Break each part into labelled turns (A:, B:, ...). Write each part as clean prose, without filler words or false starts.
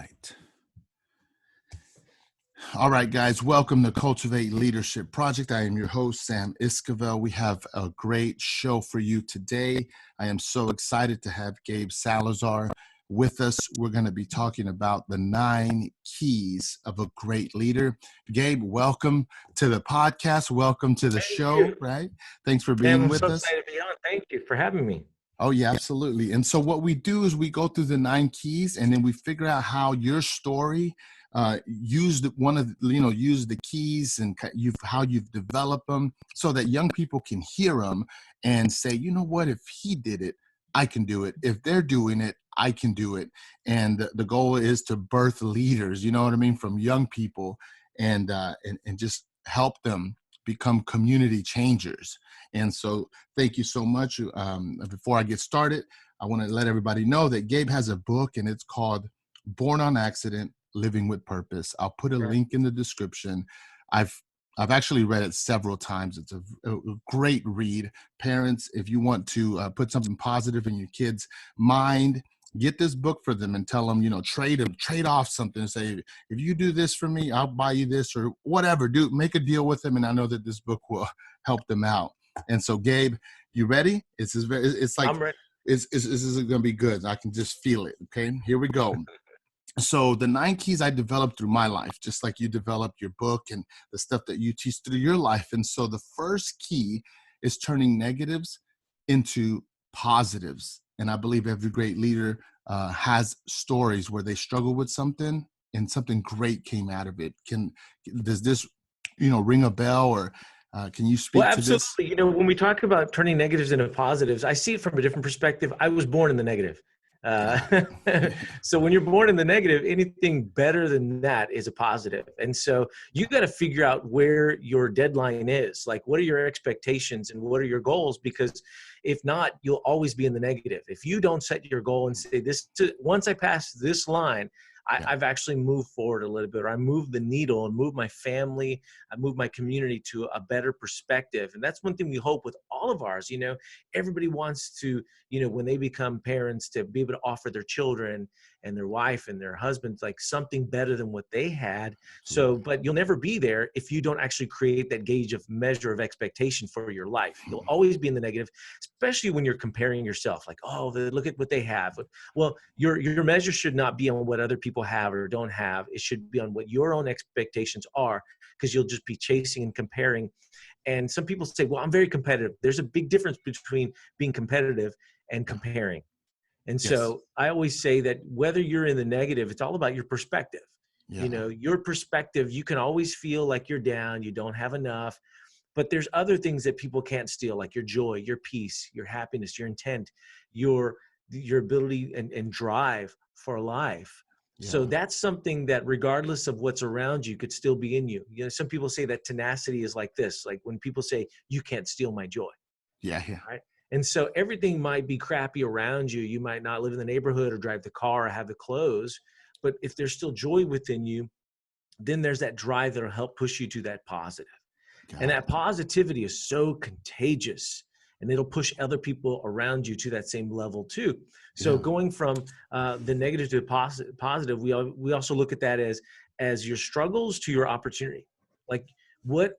A: right. All right, guys, welcome to Cultivate Leadership Project. I am your host, Sam Esquivel. We have a great show for you today. I am so excited to have Gabe Salazar with us. We're going to be talking about the 9 keys of a great leader. Gabe, welcome to the podcast. Welcome to the show, right? Thanks for being with us.
B: I'm so excited to be on. Thank you for having me.
A: Oh, yeah, absolutely. And so what we do is we go through the 9 keys and then we figure out how your story use the keys and how you've developed them so that young people can hear them and say, you know what, if he did it, I can do it. If they're doing it, I can do it. And the goal is to birth leaders, you know what I mean, from young people and just help them become community changers. And so thank you so much. Before I get started, I want to let everybody know that Gabe has a book and it's called Born on Accident, Living with Purpose. I'll put a link in the description. I've actually read it several times. It's a great read. Parents, if you want to put something positive in your kids' mind, get this book for them and tell them, trade off something and say, if you do this for me, I'll buy you this or whatever. Make a deal with them. And I know that this book will help them out. And so, Gabe, you ready? It's like,
B: I'm ready.
A: This is going to be good. I can just feel it. Okay, here we go. So the 9 keys I developed through my life, just like you developed your book and the stuff that you teach through your life. And so the first key is turning negatives into positives. And I believe every great leader has stories where they struggle with something and something great came out of it. Does this, ring a bell or can you speak to this?
B: Absolutely. When we talk about turning negatives into positives, I see it from a different perspective. I was born in the negative. So when you're born in the negative, anything better than that is a positive. And so you got to figure out where your deadline is. Like, what are your expectations and what are your goals? Because if not, you'll always be in the negative. If you don't set your goal and say once I pass this line, I've actually moved forward a little bit, or I moved the needle and moved my family, I moved my community to a better perspective. And that's one thing we hope with all of ours. Everybody wants to, when they become parents, to be able to offer their children and their wife and their husbands like something better than what they had. So, but you'll never be there if you don't actually create that gauge of measure of expectation for your life. You'll always be in the negative, especially when you're comparing yourself, like, oh, look at what they have. Well, your measure should not be on what other people have or don't have. It should be on what your own expectations are, because you'll just be chasing and comparing. And some people say, well, I'm very competitive. There's a big difference between being competitive and comparing. And so I always say that whether you're in the negative, it's all about your perspective.
A: Yeah.
B: Your perspective, you can always feel like you're down, you don't have enough, but there's other things that people can't steal, like your joy, your peace, your happiness, your intent, your ability and drive for life.
A: Yeah.
B: So that's something that regardless of what's around you could still be in you. Some people say that tenacity is like this, like when people say, you can't steal my joy.
A: Yeah.
B: Right. And so everything might be crappy around you. You might not live in the neighborhood or drive the car or have the clothes, but if there's still joy within you, then there's that drive that'll help push you to that positive. And that positivity is so contagious, and it'll push other people around you to that same level too. So going from the negative to positive, we also look at that as your struggles to your opportunity. Like what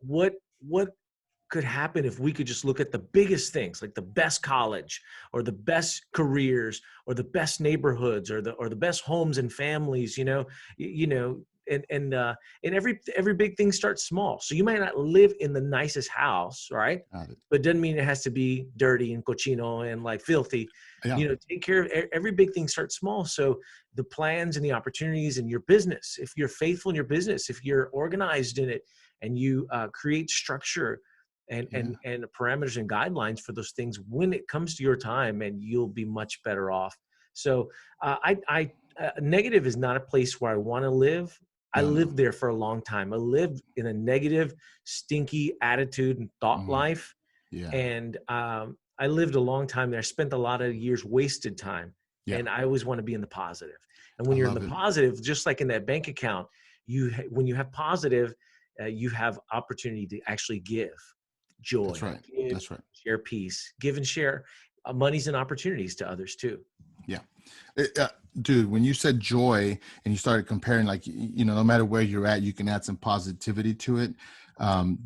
B: could happen if we could just look at the biggest things, like the best college or the best careers or the best neighborhoods or the best homes and families, and every big thing starts small. So you might not live in the nicest house, right? But it doesn't mean it has to be dirty and cochino and like filthy. Take care of every big thing starts small. So the plans and the opportunities in your business, if you're faithful in your business, if you're organized in it and you create structure and parameters and guidelines for those things when it comes to your time, and you'll be much better off. So negative is not a place where I want to live. I lived there for a long time. I lived in a negative, stinky attitude and thought life. And I lived a long time there. I spent a lot of years wasted time. And I always want to be in the positive. And when you're in the positive, just like in that bank account, when you have positive, you have opportunity to actually give joy.
A: That's right.
B: Share peace, give and share monies and opportunities to others too.
A: Yeah. Dude, when you said joy and you started comparing, like, no matter where you're at, you can add some positivity to it.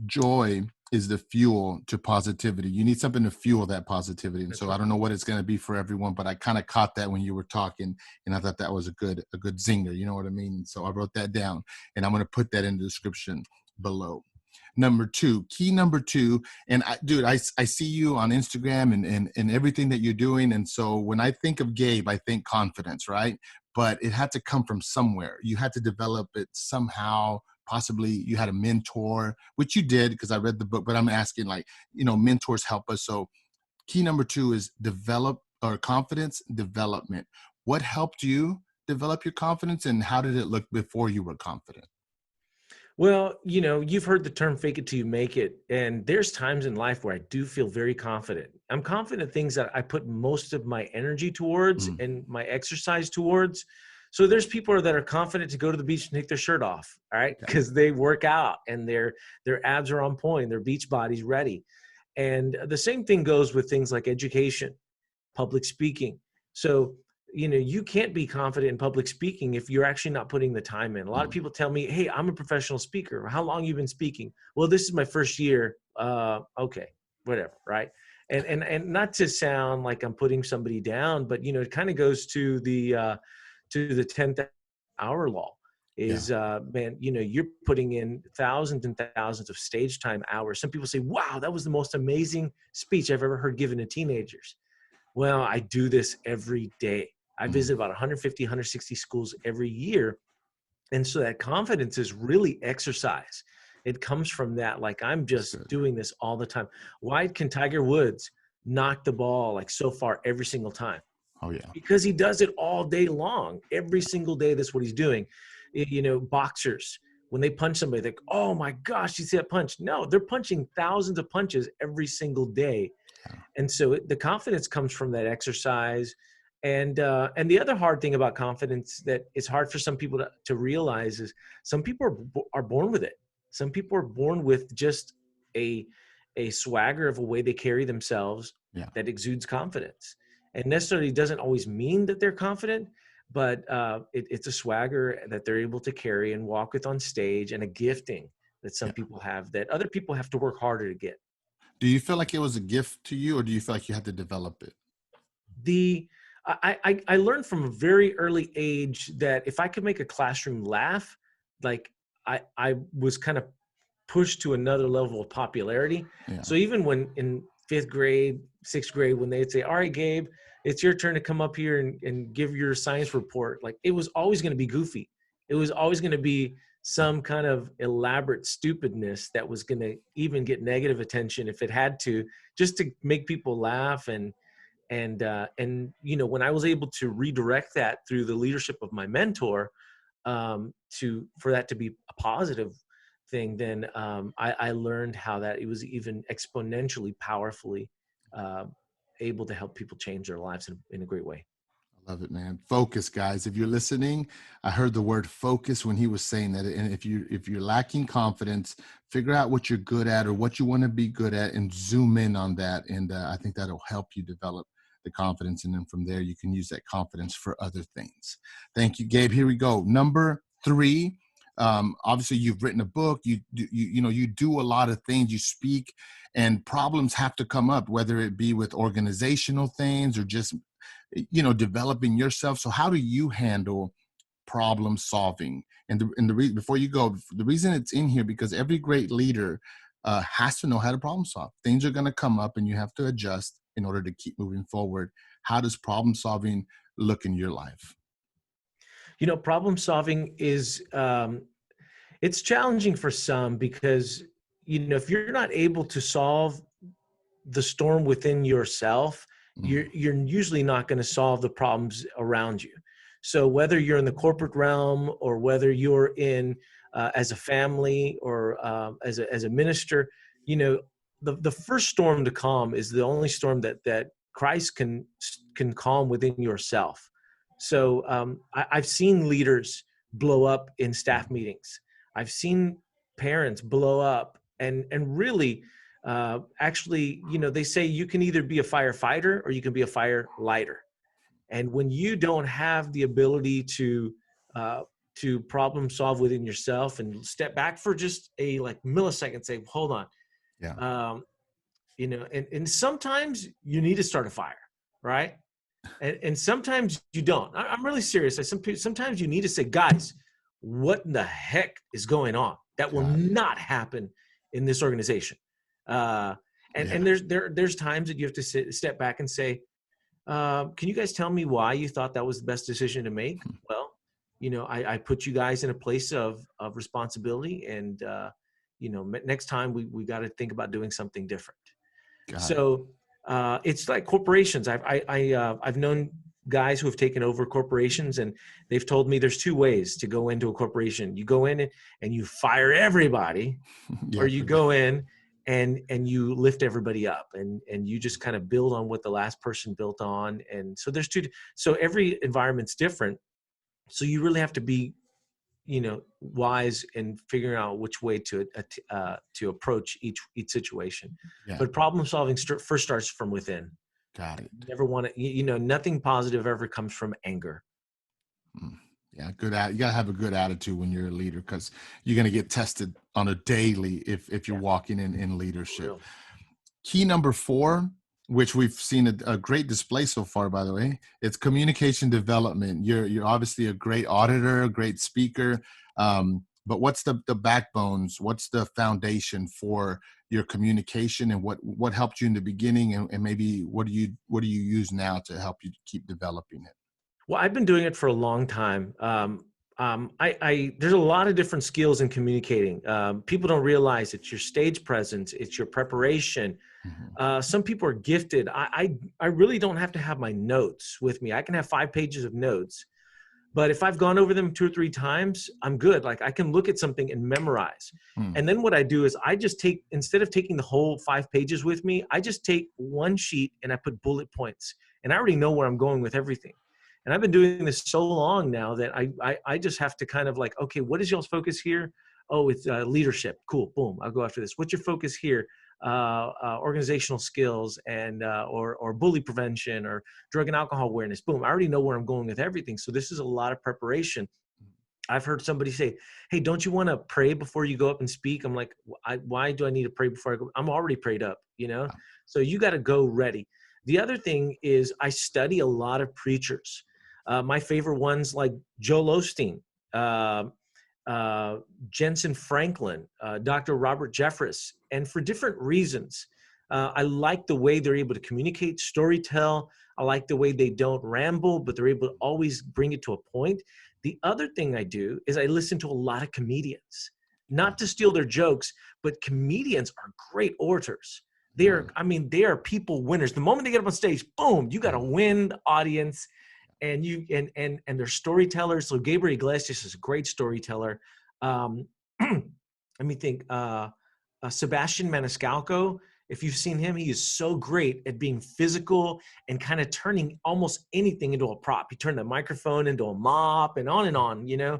A: Joy is the fuel to positivity. You need something to fuel that positivity. And
B: That's
A: so
B: right.
A: I don't know what it's going to be for everyone, but I kind of caught that when you were talking, and I thought that was a good zinger. You know what I mean? So I wrote that down, and I'm going to put that in the description below. Number two, key number two, and dude, I see you on Instagram and everything that you're doing. And so when I think of Gabe, I think confidence, right? But it had to come from somewhere. You had to develop it somehow. Possibly you had a mentor, which you did because I read the book, but I'm asking, like, mentors help us. So key number two is develop, or confidence development. What helped you develop your confidence, and how did it look before you were confident?
B: Well, you've heard the term fake it till you make it. And there's times in life where I do feel very confident. I'm confident in things that I put most of my energy towards
A: Mm,
B: and my exercise towards. So there's people that are confident to go to the beach and take their shirt off, all right?
A: yeah.
B: Because they work out and their abs are on point, their beach body's ready. And the same thing goes with things like education, public speaking. So, you can't be confident in public speaking if you're actually not putting the time in. A lot of
A: Mm,
B: people tell me, "Hey, I'm a professional speaker. How long you been speaking?" Well, this is my first year. Okay, whatever, right? And not to sound like I'm putting somebody down, but it kind of goes to the 10th hour law.
A: yeah.
B: Is man, you're putting in thousands and thousands of stage time hours. Some people say, "Wow, that was the most amazing speech I've ever heard given to teenagers." Well, I do this every day. I
A: Mm,
B: visit about 150, 160 schools every year. And so that confidence is really exercise. It comes from that. Like, I'm
A: that's
B: just
A: good.
B: doing this all the time. Why can Tiger Woods knock the ball like so far every single time?
A: Oh yeah.
B: Because he does it all day long. Every single day, that's what he's doing. Boxers, when they punch somebody, they think, "Oh my gosh, you see that punch?" No, they're punching thousands of punches every single day.
A: Yeah.
B: And so the confidence comes from that exercise. And the other hard thing about confidence that is hard for some people to realize is some people are born with it. Some people are born with just a a swagger of a way they carry themselves
A: Yeah.
B: that exudes confidence, and necessarily doesn't always mean that they're confident, but it's a swagger that they're able to carry and walk with on stage, and a gifting that some
A: Yeah.
B: people have that other people have to work harder to get.
A: Do you feel like it was a gift to you, or do you feel like you had to develop it?
B: the I learned from a very early age that if I could make a classroom laugh, like, I was kind of pushed to another level of popularity.
A: Yeah.
B: So even when in fifth grade, sixth grade, when they'd say, "All right, Gabe, it's your turn to come up here and give your science report," like, it was always going to be goofy. It was always going to be some kind of elaborate stupidness that was going to even get negative attention if it had to, just to make people laugh. And when I was able to redirect that through the leadership of my mentor, to for that to be a positive thing, then I learned how that it was even exponentially powerfully uh, able to help people change their lives in a great way.
A: I love it, man. Focus, guys. If you're listening, I heard the word focus when he was saying that. And if you're lacking confidence, figure out what you're good at or what you want to be good at, and zoom in on that. And I think that'll help you develop the confidence. And then from there, you can use that confidence for other things. Thank you, Gabe. Here we go. Number three. Obviously, you've written a book. You do a lot of things. You speak, and problems have to come up, whether it be with organizational things or just developing yourself. So how do you handle problem solving? And before you go, the reason it's in here, because every great leader has to know how to problem solve. Things are going to come up and you have to adjust in order to keep moving forward. How does problem solving look in your life?
B: Problem solving is it's challenging for some because if you're not able to solve the storm within yourself,
A: Mm,
B: you're usually not going to solve the problems around you. So whether you're in the corporate realm or whether you're in as a family or as a minister, the first storm to calm is the only storm that Christ can calm within yourself. So I've seen leaders blow up in staff
A: mm.
B: meetings. I've seen parents blow up and really actually, they say you can either be a firefighter or you can be a fire lighter. And when you don't have the ability to problem solve within yourself and step back for just a like millisecond, say, hold on,
A: Yeah.
B: you know, and sometimes you need to start a fire, right? And sometimes you don't. I'm really serious. Sometimes you need to say, guys, what in the heck is going on? That will
A: Got it.
B: not happen in this organization. And
A: Yeah.
B: there's times that you have to step back and say, can you guys tell me why you thought that was the best decision to make? Well, you know, I put you guys in a place of responsibility, and you know, next time we got to think about doing something different.
A: Got it.
B: So it's like corporations. I've known guys who have taken over corporations, and they've told me there's two ways to go into a corporation. You go in and you fire everybody, or
A: Yeah.
B: you go in and you lift everybody up, and you just kind of build on what the last person built on. And so there's two. So every environment's different. So you really have to be, you know, wise in figuring out which way to approach each situation.
A: Yeah.
B: But problem solving first starts from within.
A: Got it.
B: You never want to, you know, nothing positive ever comes from anger.
A: Mm. Yeah, you gotta have a good attitude when you're a leader, because you're gonna get tested on a daily if you're walking in leadership.
B: Real.
A: Key number 4, which we've seen a great display so far, by the way, it's communication development. You're obviously a great auditor, a great speaker, but what's the backbones? What's the foundation for your communication, and what helped you in the beginning, and maybe what do you use now to help you keep developing it?
B: Well, I've been doing it for a long time. There's a lot of different skills in communicating. People don't realize it's your stage presence, it's your preparation.
A: Mhm.
B: Some people are gifted. I really don't have to have my notes with me. I can have 5 pages of notes, but if I've gone over them 2 or 3 times, I'm good. Like I can look at something and memorize.
A: Mm.
B: And then what I do is I just take, instead of taking the whole 5 pages with me, I just take one sheet and I put bullet points, and I already know where I'm going with everything. And I've been doing this so long now that I just have to kind of like, okay, what is y'all's focus here? Oh, it's leadership. Cool. Boom. I'll go after this. What's your focus here? Organizational skills and or bully prevention or drug and alcohol awareness. Boom. I already know where I'm going with everything. So this is a lot of preparation. I've heard somebody say, hey, don't you want to pray before you go up and speak? I'm like, why do I need to pray before I go? I'm already prayed up, you know? So you got to go ready. The other thing is I study a lot of preachers. My favorite ones like Joel Osteen, Jensen Franklin, Dr. Robert Jeffress, and for different reasons. I like the way they're able to communicate, storytell. I like the way they don't ramble, but they're able to always bring it to a point. The other thing I do is I listen to a lot of comedians, not to steal their jokes, but comedians are great orators. They are, I mean, they are people winners. The moment they get up on stage, boom, you got to win the audience. And they're storytellers. So Gabriel Iglesias is a great storyteller. Let me think. Sebastian Maniscalco, if you've seen him, he is so great at being physical and kind of turning almost anything into a prop. He turned the microphone into a mop and on, you know.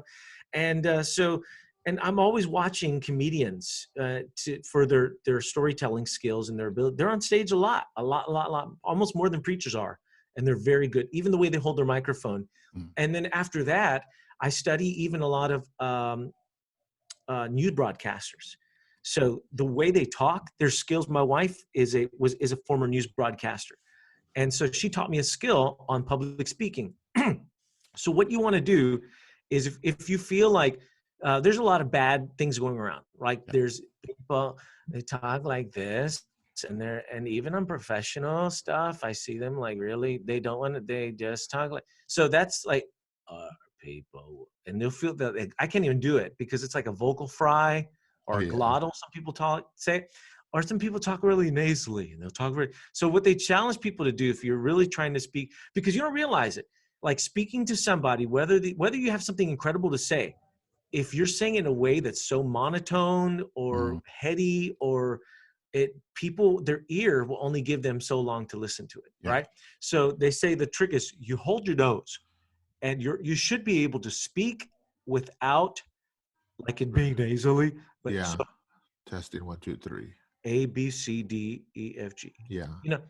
B: And and I'm always watching comedians for their storytelling skills and their ability. They're on stage a lot, almost more than preachers are. And they're very good, even the way they hold their microphone. And then after that, I study even a lot of news broadcasters. So the way they talk, their skills. My wife is a former news broadcaster, and so she taught me a skill on public speaking. So what you want to do is if you feel like there's a lot of bad things going around, like there's people, they talk like this, and even on professional stuff, I see them like really, they don't want to, they just talk like, so that's like, people, and they'll feel that like, I can't even do it because it's like a vocal fry or a glottal. Some people say, or some people talk really nasally and they'll talk very, so what they challenge people to do if you're really trying to speak, because you don't realize it, like speaking to somebody, whether you have something incredible to say, if you're saying it in a way that's so monotone or heady or people, their ear will only give them so long to listen to it, right? So they say the trick is you hold your nose, and you should be able to speak without like it being nasally. But so
A: Testing 1, 2, 3.
B: A, B, C, D, E, F, G.
A: Yeah.
B: You know,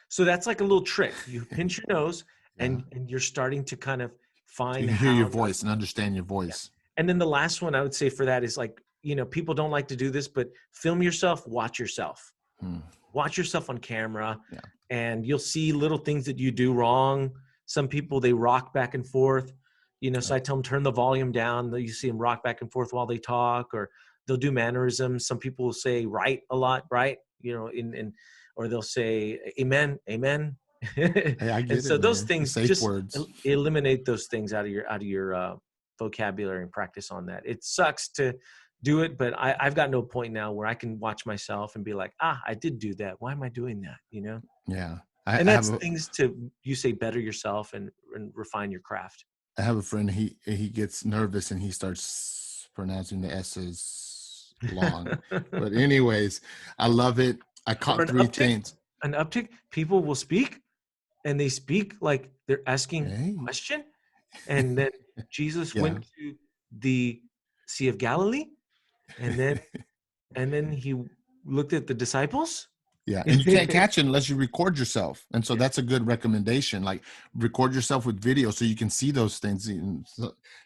B: so that's like a little trick. You pinch your nose
A: Yeah.
B: and you're starting to kind of
A: So you
B: find
A: can hear your
B: how to,
A: voice and understand your
B: yeah.
A: voice.
B: And then the last one I would say for that is like, people don't like to do this, but film yourself, watch yourself.
A: Hmm.
B: Watch yourself on camera,
A: Yeah.
B: and you'll see little things that you do wrong. Some people, they rock back and forth, so I tell them, turn the volume down. You see them rock back and forth while they talk, or they'll do mannerisms. Some people will say right a lot, right? Or they'll say amen, amen.
A: Hey, I
B: And
A: get
B: so
A: it,
B: those
A: man. The
B: things,
A: safe
B: just
A: words.
B: eliminate those things out of your vocabulary and practice on that. It sucks to do it, but I've gotten to a point now where I can watch myself and be like, I did do that. Why am I doing that?
A: Yeah.
B: And
A: I have
B: that's
A: a
B: things to, you say, better yourself and refine your craft.
A: I have a friend. He gets nervous and he starts pronouncing the S's long. But anyways, I love it. I
B: Or
A: caught three things.
B: an uptick, people will speak, and they speak like they're asking a
A: Hey.
B: question. And then Jesus
A: Yeah.
B: went to the Sea of Galilee, and then he looked at the disciples.
A: Yeah, and you can't catch it unless you record yourself. And so
B: Yeah.
A: that's a good recommendation. Like record yourself with video so you can see those things. And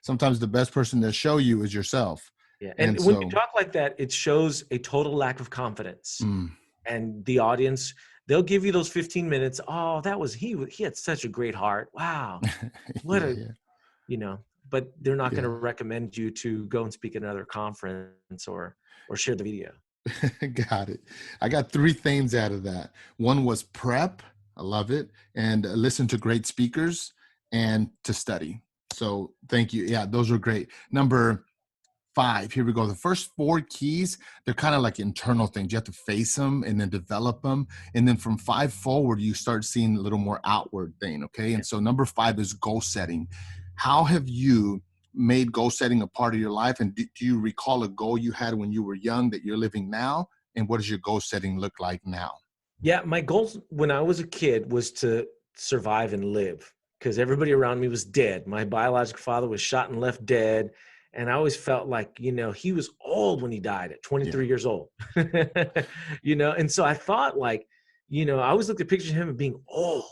A: sometimes the best person to show you is yourself.
B: Yeah. And
A: And
B: when you
A: so,
B: talk like that, it shows a total lack of confidence.
A: mm,
B: And the audience, they'll give you those 15 minutes. Oh, he had such a great heart. Wow. What
A: yeah,
B: a,
A: yeah,
B: you know, but they're not going to
A: yeah.
B: recommend you to go and speak at another conference or share the video.
A: Got it. I got three things out of that. One was prep. I love it. And listen to great speakers and to study. So thank you. Yeah, those are great. Number 5, here we go. The first 4 keys, they're kind of like internal things. You have to face them and then develop them. And then from 5 forward, you start seeing a little more outward thing. Okay.
B: Yeah.
A: And so number 5 is goal setting. How have you made goal setting a part of your life? And do you recall a goal you had when you were young that you're living now? And what does your goal setting look like now?
B: Yeah, my goals when I was a kid was to survive and live, because everybody around me was dead. My biological father was shot and left dead. And I always felt like, he was old when he died at
A: Yeah.
B: 23 years old. And so I thought like, I always looked at pictures of him being old.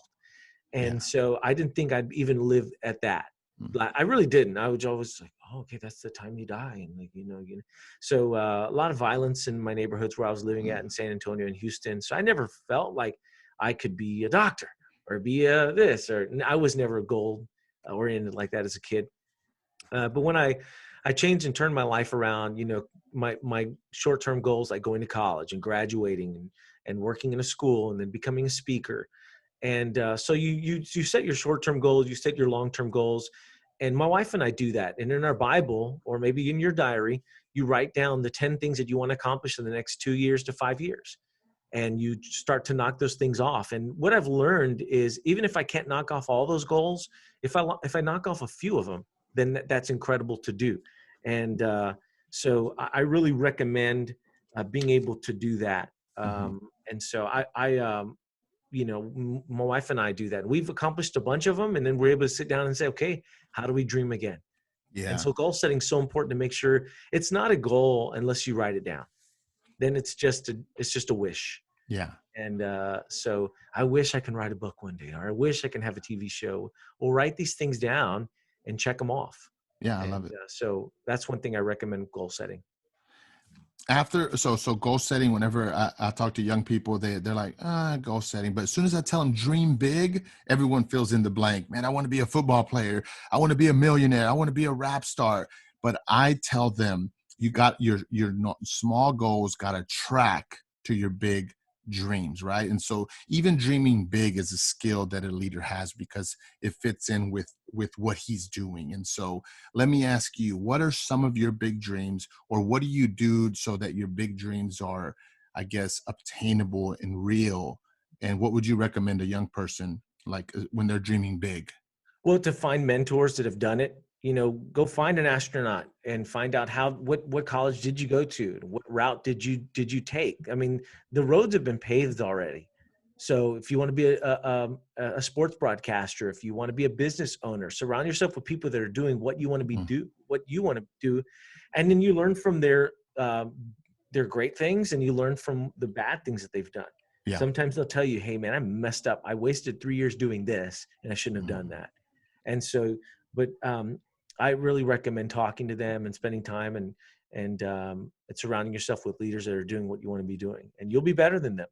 A: Yeah.
B: And so I didn't think I'd even live at that.
A: Mm.
B: Like, I really didn't. I was always like, oh, okay, that's the time you die. And like, so a lot of violence in my neighborhoods where I was living at in San Antonio and Houston. So I never felt like I could be a doctor or be a this, or I was never goal oriented like that as a kid. But when I changed and turned my life around, my short-term goals, like going to college and graduating and working in a school and then becoming a speaker. And so you set your short-term goals, you set your long-term goals. And my wife and I do that. And in our Bible, or maybe in your diary, you write down the 10 things that you want to accomplish in the next 2 years to 5 years. And you start to knock those things off. And what I've learned is, even if I can't knock off all those goals, if I knock off a few of them, then that's incredible to do. And so I really recommend being able to do that.
A: Mm-hmm.
B: And so my wife and I do that. We've accomplished a bunch of them, and then we're able to sit down and say, okay, how do we dream again? And
A: Yeah.
B: so goal setting is so important to make sure it's not a goal unless you write it down. Then it's just a wish.
A: Yeah.
B: And so I wish I can write a book one day, or I wish I can have a TV show. Well, write these things down and check them off.
A: Yeah. I
B: And
A: love it.
B: so that's one thing I recommend goal setting.
A: So goal setting, whenever I talk to young people, they're like, goal setting. But as soon as I tell them dream big, everyone fills in the blank. Man, I want to be a football player. I want to be a millionaire. I want to be a rap star. But I tell them, you got your small goals got to track to your big dreams, right? And so even dreaming big is a skill that a leader has, because it fits in with what he's doing. And so let me ask you, what are some of your big dreams, or what do you do so that your big dreams are, I guess, obtainable and real? And what would you recommend a young person, like when they're dreaming big?
B: Well, to find mentors that have done it, go find an astronaut and find out what college did you go to? What route did you take? I mean, the roads have been paved already. So if you want to be a sports broadcaster, if you want to be a business owner, surround yourself with people that are doing what you want to what you want to do. And then you learn from their great things, and you learn from the bad things that they've done.
A: Yeah.
B: Sometimes they'll tell you, hey man, I messed up. I wasted 3 years doing this and I shouldn't have done
A: Mhm.
B: that. And so, but I really recommend talking to them and spending time and surrounding yourself with leaders that are doing what you want to be doing, and you'll be better than them.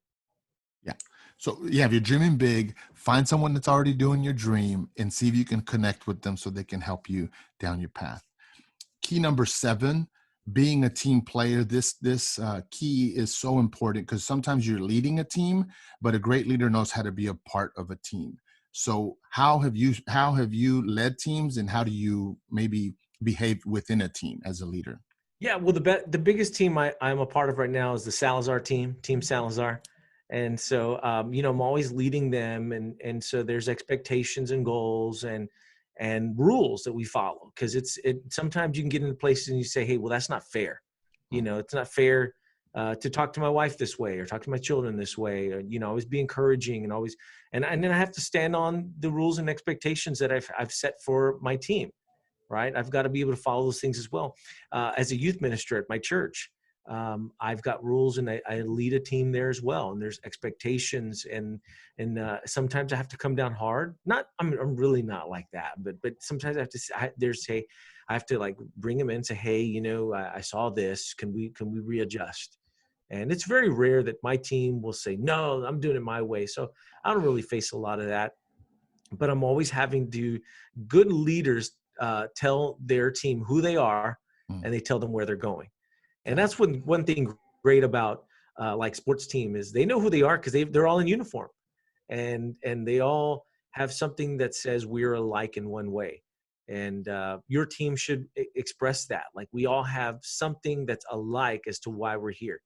A: Yeah. So yeah, if you're dreaming big, find someone that's already doing your dream and see if you can connect with them so they can help you down your path. Key number 7, being a team player. This key is so important because sometimes you're leading a team, but a great leader knows how to be a part of a team. So how have you led teams, and how do you maybe behave within a team as a leader?
B: Yeah, well, the biggest team I'm a part of right now is the Salazar team, Team Salazar, and so I'm always leading them, and so there's expectations and goals and rules that we follow, because it sometimes you can get into places and you say, hey, well, that's not fair.
A: Mm,
B: It's not fair to talk to my wife this way or talk to my children this way, or always be encouraging and always, and then I have to stand on the rules and expectations that I've set for my team, right? I've got to be able to follow those things as well. As a youth minister at my church, I've got rules, and I lead a team there as well. And there's expectations, and sometimes I have to come down hard. I'm really not like that, but sometimes I have to. I have to like bring them in and say, hey, I saw this. Can we readjust? And it's very rare that my team will say, no, I'm doing it my way. So I don't really face a lot of that, but I'm always having to. Good leaders tell their team who they are,
A: mm,
B: and they tell them where they're going. And
A: yeah.
B: that's one thing great about like sports team is they know who they are, because they're all in uniform, and they all have something that says we're alike in one way. And your team should express that. Like, we all have something that's alike as to why we're here.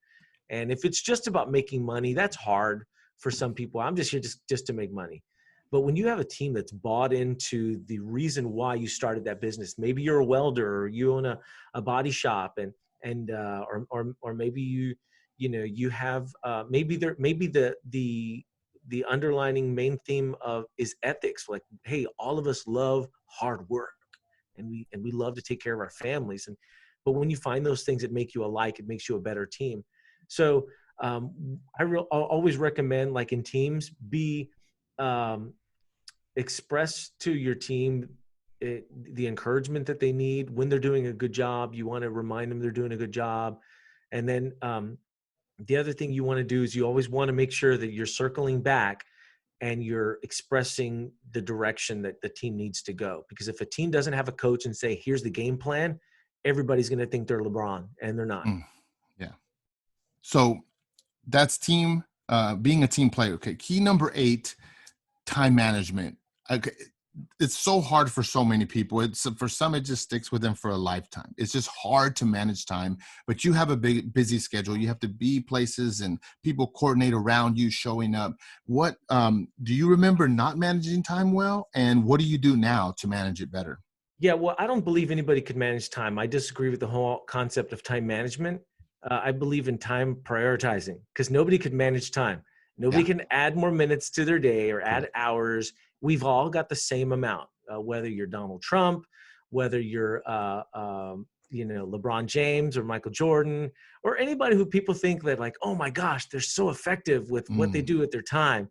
B: And if it's just about making money, that's hard for some people. I'm just here just to make money. But when you have a team that's bought into the reason why you started that business, maybe you're a welder, or you own a body shop, or maybe you have maybe the underlining main theme of is ethics. Like, hey, all of us love hard work, and we love to take care of our families. But when you find those things that make you alike, it makes you a better team. So I'll always recommend, like in teams, be um, express to your team the encouragement that they need when they're doing a good job. You want to remind them they're doing a good job. And then the other thing you want to do is you always want to make sure that you're circling back and you're expressing the direction that the team needs to go. Because if a team doesn't have a coach and say, here's the game plan, everybody's going to think they're LeBron, and they're not.
A: Mm, yeah. So that's being a team player. Okay. Key number 8, time management. Okay. It's so hard for so many people. It's for some, it just sticks with them for a lifetime. It's just hard to manage time, but you have a big, busy schedule. You have to be places and people coordinate around you showing up. What do you remember not managing time well? And what do you do now to manage it better?
B: Yeah, well, I don't believe anybody could manage time. I disagree with the whole concept of time management. I believe in time prioritizing, because nobody could manage time. Nobody
A: Yeah.
B: can add more minutes to their day or add
A: Correct.
B: hours. We've all got the same amount, whether you're Donald Trump, whether you're LeBron James or Michael Jordan, or anybody who people think that, like, oh my gosh, they're so effective with what they
A: Mm,
B: do with their time.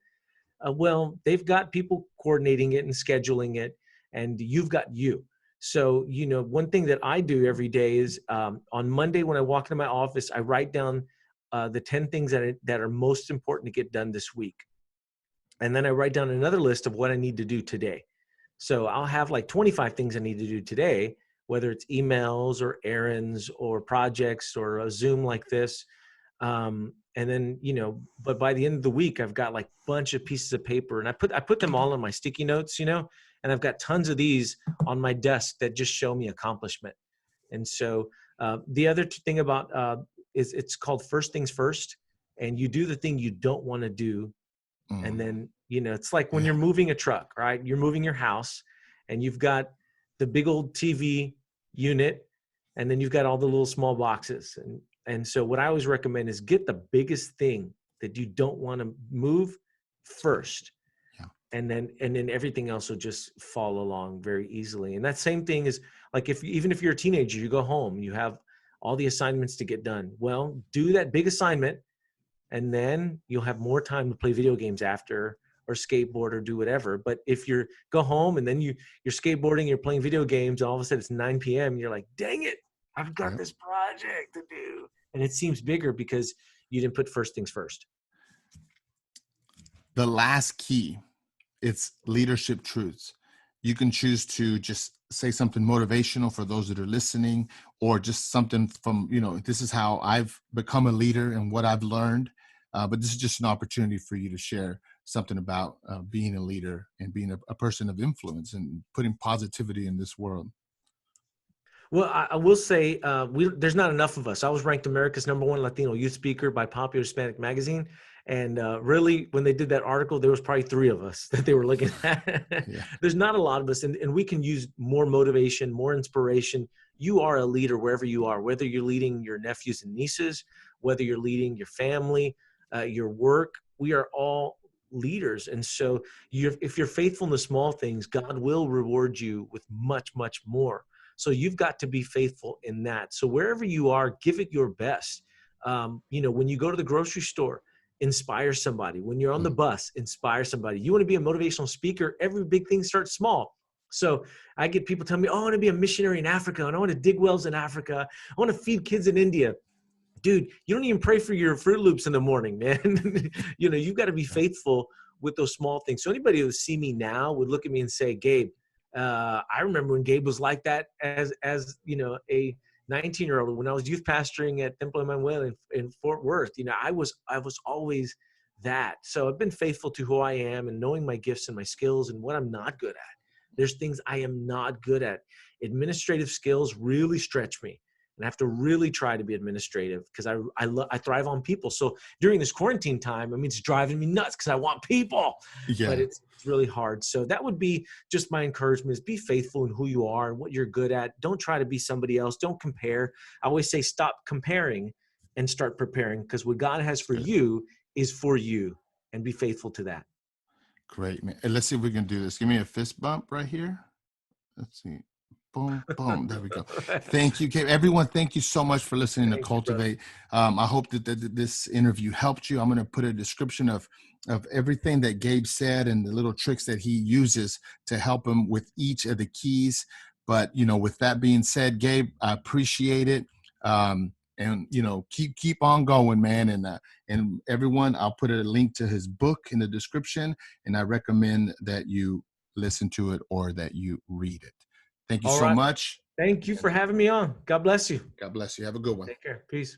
B: Well, they've got people coordinating it and scheduling it, and you've got you. So, one thing that I do every day is on Monday when I walk into my office, I write down the 10 things that are most important to get done this week. And then I write down another list of what I need to do today. So I'll have like 25 things I need to do today, whether it's emails or errands or projects or a Zoom like this. And then, but by the end of the week, I've got like a bunch of pieces of paper, and I put them all on my sticky notes, and I've got tons of these on my desk that just show me accomplishment. And so the other thing about is it's called first things first, and you do the thing you don't want to do. And
A: mm,
B: then, it's like when
A: yeah.
B: you're moving a truck, right? You're moving your house, and you've got the big old TV unit, and then you've got all the little small boxes. And so what I always recommend is get the biggest thing that you don't want to move first.
A: Yeah.
B: And then everything else will just fall along very easily. And that same thing is like, even if you're a teenager, you go home, you have all the assignments to get done. Well, do that big assignment, and then you'll have more time to play video games after, or skateboard, or do whatever. But if you go home and then you're skateboarding, you're playing video games, and all of a sudden it's 9 p.m. and you're like, dang it, I've got
A: Yep.
B: this project to do. And it seems bigger because you didn't put first things first.
A: The last key, it's leadership truths. You can choose to just say something motivational for those that are listening, or just something from, this is how I've become a leader and what I've learned. But this is just an opportunity for you to share something about being a leader and being a person of influence and putting positivity in this world.
B: Well, I will say there's not enough of us. I was ranked America's #1 Latino youth speaker by Popular Hispanic Magazine. And really, when they did that article, there was probably 3 of us that they were looking at.
A: Yeah.
B: There's not a lot of us, and we can use more motivation, more inspiration. You are a leader wherever you are, whether you're leading your nephews and nieces, whether you're leading your family, your work. We are all leaders. And so if you're faithful in the small things, God will reward you with much, much more. So you've got to be faithful in that. So wherever you are, give it your best. When you go to the grocery store, inspire somebody. When you're on the bus, inspire somebody. You want to be a motivational speaker, every big thing starts small. So I get people telling me, oh, I want to be a missionary in Africa, and I want to dig wells in Africa. I want to feed kids in India. Dude, you don't even pray for your Fruit Loops in the morning, man. You've got to be faithful with those small things. So anybody who would see me now would look at me and say, Gabe, I remember when Gabe was like that as a 19-year-old, when I was youth pastoring at Templo Emmanuel in Fort Worth. I was always that. So I've been faithful to who I am and knowing my gifts and my skills and what I'm not good at. There's things I am not good at. Administrative skills really stretch me. And I have to really try to be administrative because I thrive on people. So during this quarantine time, it's driving me nuts because I want people, but it's really hard. So that would be just my encouragement, is be faithful in who you are and what you're good at. Don't try to be somebody else. Don't compare. I always say stop comparing and start preparing, because what God has for you is for you, and be faithful to that.
A: Great, man. And let's see if we can do this. Give me a fist bump right here. Let's see. Boom, boom. There we go. Thank you, Gabe. Everyone, thank you so much for listening to Cultivate. I hope that this interview helped you. I'm going to put a description of everything that Gabe said and the little tricks that he uses to help him with each of the keys. But, with that being said, Gabe, I appreciate it. And keep on going, man. And everyone, I'll put a link to his book in the description, and I recommend that you listen to it or that you read it. Thank you so much.
B: Thank you for having me on. God bless you.
A: God bless you. Have a good one.
B: Take care. Peace.